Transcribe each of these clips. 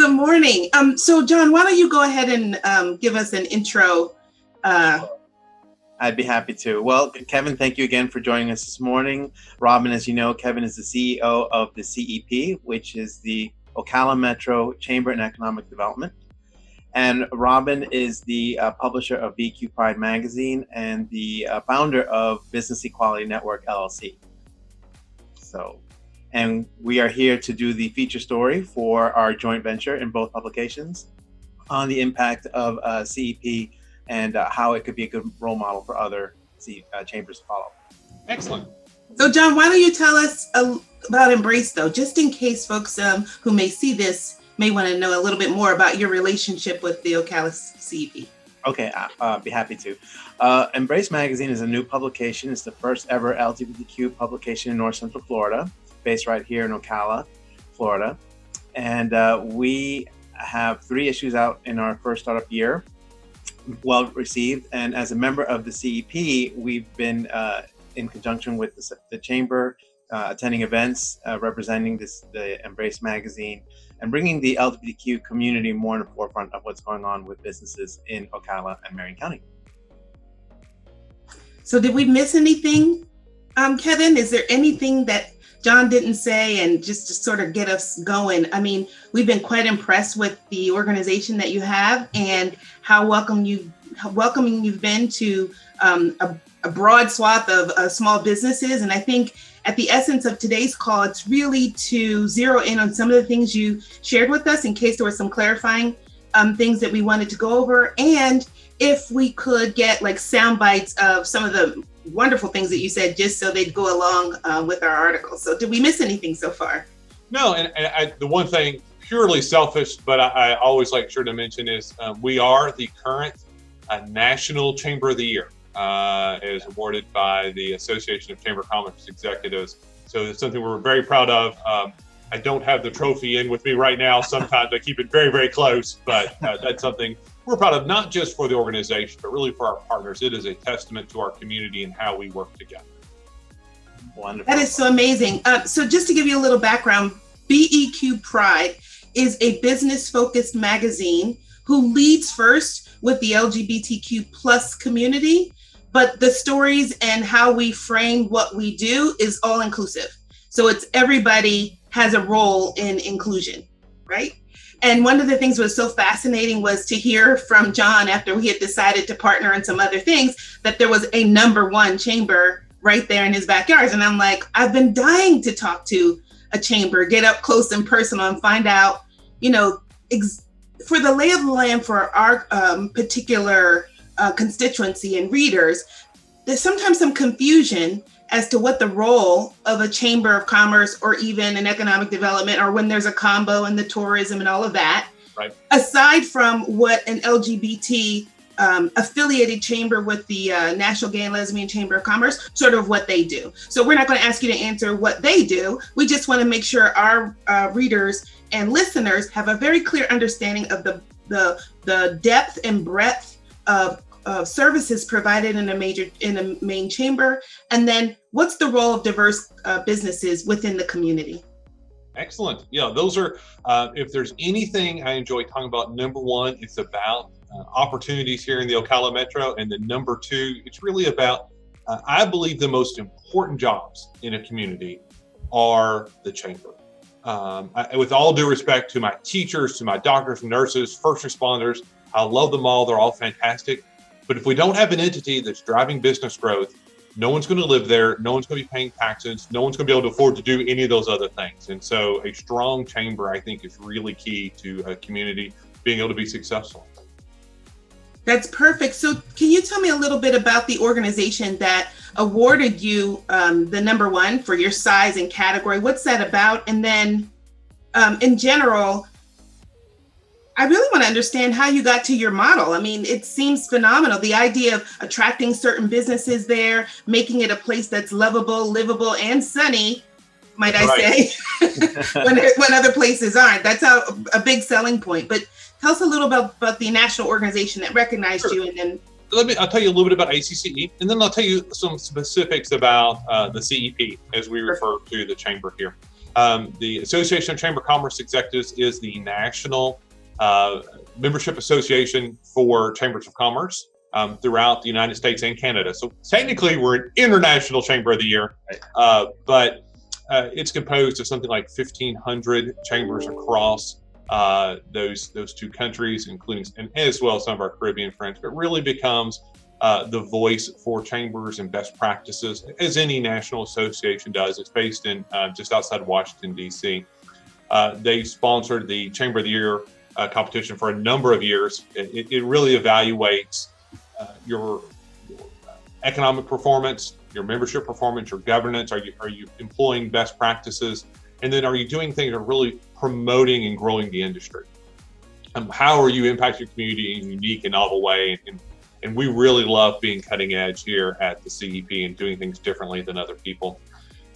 good morning. So John, why don't you go ahead and give us an intro? I'd be happy to. Well, Kevin, thank you again for joining us this morning. Robin, as you know, Kevin is the CEO of the CEP, which is the Ocala Metro Chamber and Economic Development. And Robin is the publisher of BEQ Pride magazine and the founder of Business Equality Network, LLC. And we are here to do the feature story for our joint venture in both publications on the impact of CEP and how it could be a good role model for other chambers to follow. Excellent. So John, why don't you tell us about Embrace, though, just in case folks who may see this may want to know a little bit more about your relationship with the Ocala CEP. Okay, I'll be happy to. Embrace Magazine is a new publication. It's the first ever LGBTQ publication in North Central Florida, based right here in Ocala, Florida. And we have 3 issues out in our first startup year, well received. And as a member of the CEP, we've been in conjunction with the Chamber, attending events, representing the Embrace Magazine, and bringing the LGBTQ community more in the forefront of what's going on with businesses in Ocala and Marion County. So did we miss anything, Kevin? Is there anything that John didn't say, and just to sort of get us going? I mean, we've been quite impressed with the organization that you have and how welcoming you've been to a broad swath of small businesses. And I think at the essence of today's call, it's really to zero in on some of the things you shared with us in case there were some clarifying things that we wanted to go over. And if we could get like sound bites of some of the wonderful things that you said, just so they'd go along with our article. So did we miss anything so far? No, and the one thing, purely selfish, but I always like sure to mention is we are the current National Chamber of the Year, as awarded by the Association of Chamber of Commerce Executives. So it's something we're very proud of. I don't have the trophy in with me right now. Sometimes I keep it very, very close, but that's something we're proud of, not just for the organization, but really for our partners. It is a testament to our community and how we work together. Wonderful. That is so amazing. So just to give you a little background, BEQ Pride is a business-focused magazine who leads first with the LGBTQ plus community, but the stories and how we frame what we do is all inclusive. So it's everybody has a role in inclusion, right? And one of the things that was so fascinating was to hear from John after we had decided to partner on some other things, that there was a #1 chamber right there in his backyard. And I'm like, I've been dying to talk to a chamber, get up close and personal and find out, for the lay of the land for our particular constituency and readers, there's sometimes some confusion as to what the role of a chamber of commerce or even an economic development, or when there's a combo in the tourism and all of that, right, aside from what an LGBT affiliated chamber with the National Gay and Lesbian Chamber of Commerce, sort of what they do. So we're not going to ask you to answer what they do. We just want to make sure our readers and listeners have a very clear understanding of the depth and breadth of services provided in a main chamber, and then what's the role of diverse businesses within the community. Excellent. Yeah, those are, if there's anything I enjoy talking about, #1, it's about opportunities here in the Ocala Metro, and then #2, it's really about, I believe the most important jobs in a community are the chamber. With all due respect to my teachers, to my doctors, nurses, first responders, I love them all. They're all fantastic. But if we don't have an entity that's driving business growth, no one's going to live there. No one's going to be paying taxes. No one's going to be able to afford to do any of those other things. And so a strong chamber, I think, is really key to a community being able to be successful. That's perfect. So can you tell me a little bit about the organization that awarded you the #1 for your size and category? What's that about? And then in general, I really want to understand how you got to your model. I mean, it seems phenomenal. The idea of attracting certain businesses there, making it a place that's lovable, livable, and sunny, might I say, when other places aren't. That's a big selling point. But tell us a little about the national organization that recognized you, and then I'll tell you a little bit about ACCE, and then I'll tell you some specifics about the CEP as we refer to the chamber here. The Association of Chamber of Commerce Executives is the national membership association for chambers of commerce throughout the United States and Canada. So technically, we're an international chamber of the year, but it's composed of something like 1,500 chambers across those two countries, including and as well as some of our Caribbean friends. But really becomes the voice for chambers and best practices, as any national association does. It's based in just outside of Washington, D.C. They sponsored the Chamber of the Year competition for a number of years. It really evaluates your economic performance, your membership performance, your governance. Are you employing best practices? And then are you doing things that are really promoting and growing the industry? How are you impacting your community in a unique and novel way? And we really love being cutting edge here at the CEP and doing things differently than other people.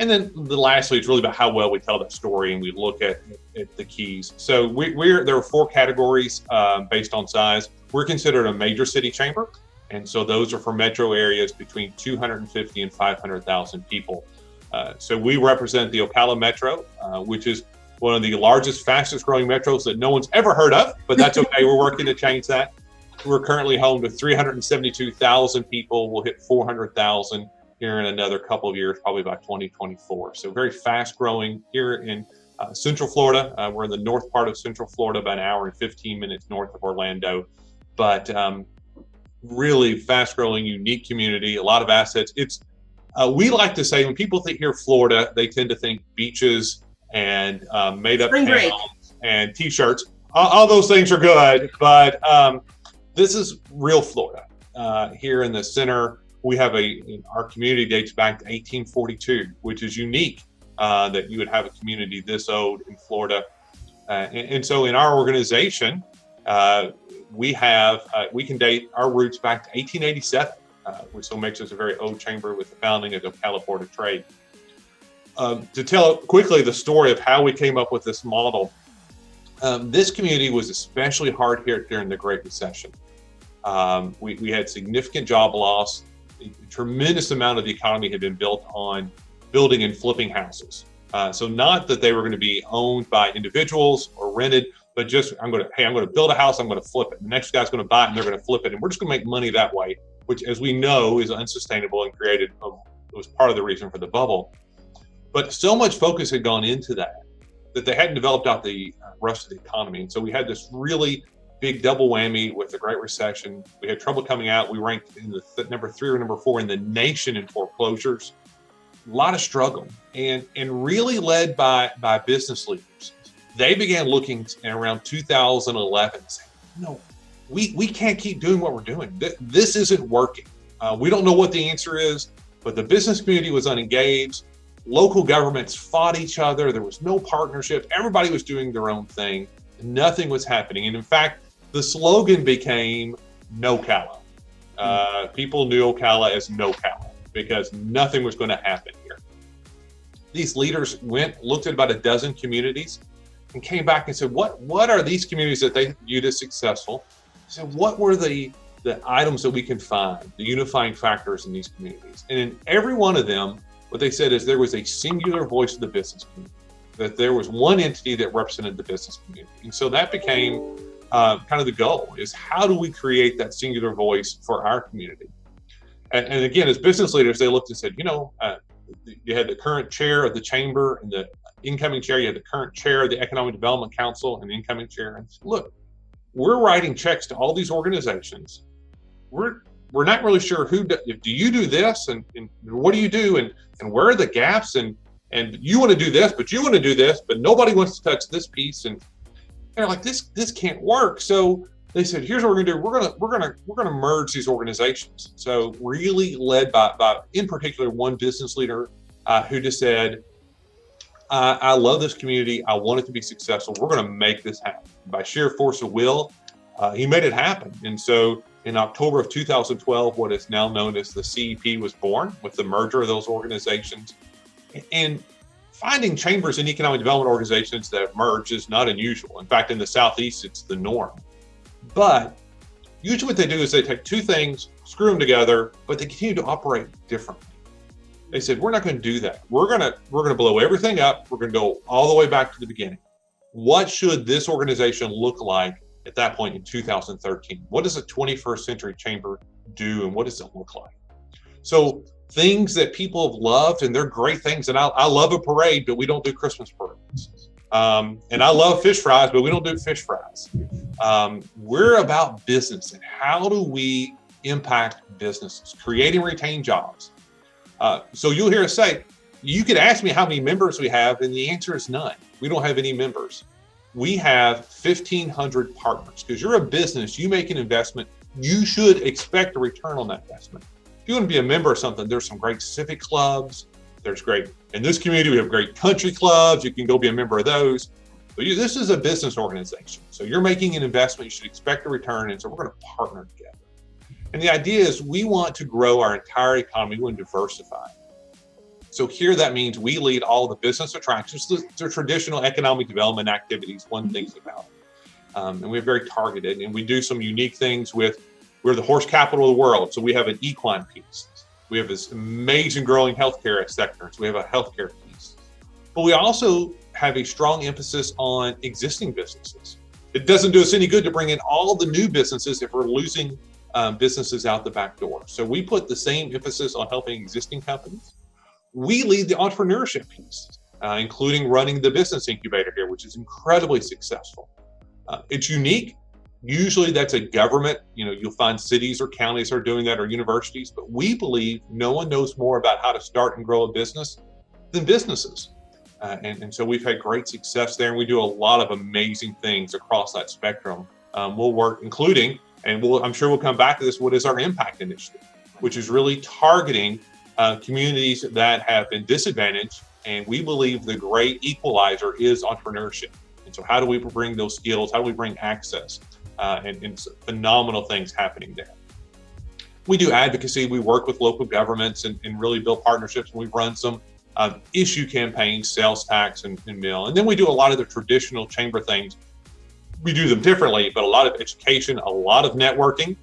And then lastly, it's really about how well we tell that story and we look at the keys. So there are 4 categories based on size. We're considered a major city chamber. And so those are for metro areas between 250 and 500,000 people. So we represent the Ocala Metro, which is one of the largest, fastest growing metros that no one's ever heard of, but that's okay. We're working to change that. We're currently home to 372,000 people. We'll hit 400,000 here in another couple of years, probably by 2024. So very fast growing here in Central Florida. We're in the north part of Central Florida, about an hour and 15 minutes north of Orlando, but really fast growing, unique community, a lot of assets. It's we like to say when people hear Florida, they tend to think beaches and made up towns and t-shirts. All those things are good, but this is real Florida. Here in the center, we have our community dates back to 1842, which is unique that you would have a community this old in Florida. And so in our organization, we can date our roots back to 1887, which so makes us a very old chamber with the founding of the Ocala Board of Trade. To tell quickly the story of how we came up with this model, this community was especially hard hit during the Great Recession. We had significant job loss. A tremendous amount of the economy had been built on building and flipping houses. So not that they were going to be owned by individuals or rented, but just I'm going to build a house, I'm going to flip it. The next guy's going to buy it and they're going to flip it. And we're just going to make money that way, which as we know is unsustainable and it was part of the reason for the bubble. But so much focus had gone into that they hadn't developed out the rest of the economy. And so we had this really big double whammy with the Great Recession. We had trouble coming out. We ranked in the number 3 or number 4 in the nation in foreclosures. A lot of struggle and really led by business leaders. They began looking around 2011 saying, we can't keep doing what we're doing. This isn't working. We don't know what the answer is, but the business community was unengaged. Local governments fought each other. There was no partnership. Everybody was doing their own thing. Nothing was happening. And in fact, the slogan became No Ocala. People knew Ocala as No Ocala because nothing was going to happen here. These leaders looked at about a dozen communities and came back and said, what are these communities that they viewed as successful? They said, what were the items that we can find, the unifying factors in these communities? And in every one of them, what they said is there was a singular voice of the business community, that there was one entity that represented the business community. And so that became kind of the goal, is how do we create that singular voice for our community? And again, as business leaders, they looked and said, you had the current chair of the chamber and the incoming chair, you had the current chair of the Economic Development Council and the incoming chair. And said, look, we're writing checks to all these organizations. We're not really sure do you do this and what do you do and where are the gaps and you want to do this, but you want to do this, but nobody wants to touch this piece. And they're like, this can't work. So they said, here's what we're gonna do. We're gonna merge these organizations. So really led by in particular one business leader who just said, I love this community. I want it to be successful. We're gonna make this happen. By sheer force of will, he made it happen. And so in October of 2012, what is now known as the CEP was born with the merger of those organizations. And finding chambers and economic development organizations that have merged is not unusual. In fact, in the Southeast, it's the norm. But usually what they do is they take two things, screw them together, but they continue to operate differently. They said, we're not going to do that. We're going to blow everything up. We're going to go all the way back to the beginning. What should this organization look like at that point in 2013? What does a 21st century chamber do, and what does it look like? So things that people have loved, and they're great things. And I love a parade, but we don't do Christmas parades. And I love fish fries, but we don't do fish fries. We're about business, and how do we impact businesses, create and retain jobs? So you'll hear us say, you could ask me how many members we have, and the answer is none. We don't have any members. We have 1,500 partners. Because you're a business, you make an investment, you should expect a return on that investment. If you want to be a member of something, there's some great civic clubs. There's great, in this community, we have great country clubs. You can go be a member of those. But this is a business organization. So you're making an investment, you should expect a return. And so we're going to partner together. And the idea is we want to grow our entire economy. We want to diversify. So here that means we lead all the business attractions, the traditional economic development activities one thinks about. And we're very targeted, and we do some unique things we're the horse capital of the world. So we have an equine piece. We have this amazing growing healthcare sector. So we have a healthcare piece. But we also have a strong emphasis on existing businesses. It doesn't do us any good to bring in all the new businesses if we're losing businesses out the back door. So we put the same emphasis on helping existing companies. We lead the entrepreneurship piece, including running the business incubator here, which is incredibly successful. It's unique. Usually that's a government, you'll find cities or counties are doing that, or universities, but we believe no one knows more about how to start and grow a business than businesses. And so we've had great success there, and we do a lot of amazing things across that spectrum. We'll work, including, and I'm sure we'll come back to this, what is our impact initiative, which is really targeting communities that have been disadvantaged. And we believe the great equalizer is entrepreneurship. And so how do we bring those skills? How do we bring access? And phenomenal things happening there. We do advocacy. We work with local governments and really build partnerships. We've run some issue campaigns, sales tax and mill. And then we do a lot of the traditional chamber things. We do them differently, but a lot of education, a lot of networking.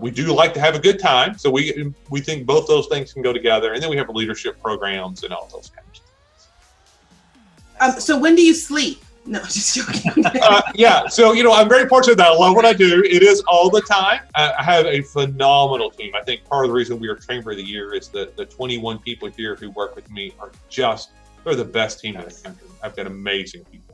We do like to have a good time. So we think both those things can go together. And then we have leadership programs and all those kinds of things. So when do you sleep? No, just joking. Yeah. So, I'm very fortunate that I love what I do. It is all the time. I have a phenomenal team. I think part of the reason we are Chamber of the Year is that the 21 people here who work with me are they're the best team in the country. I've got amazing people.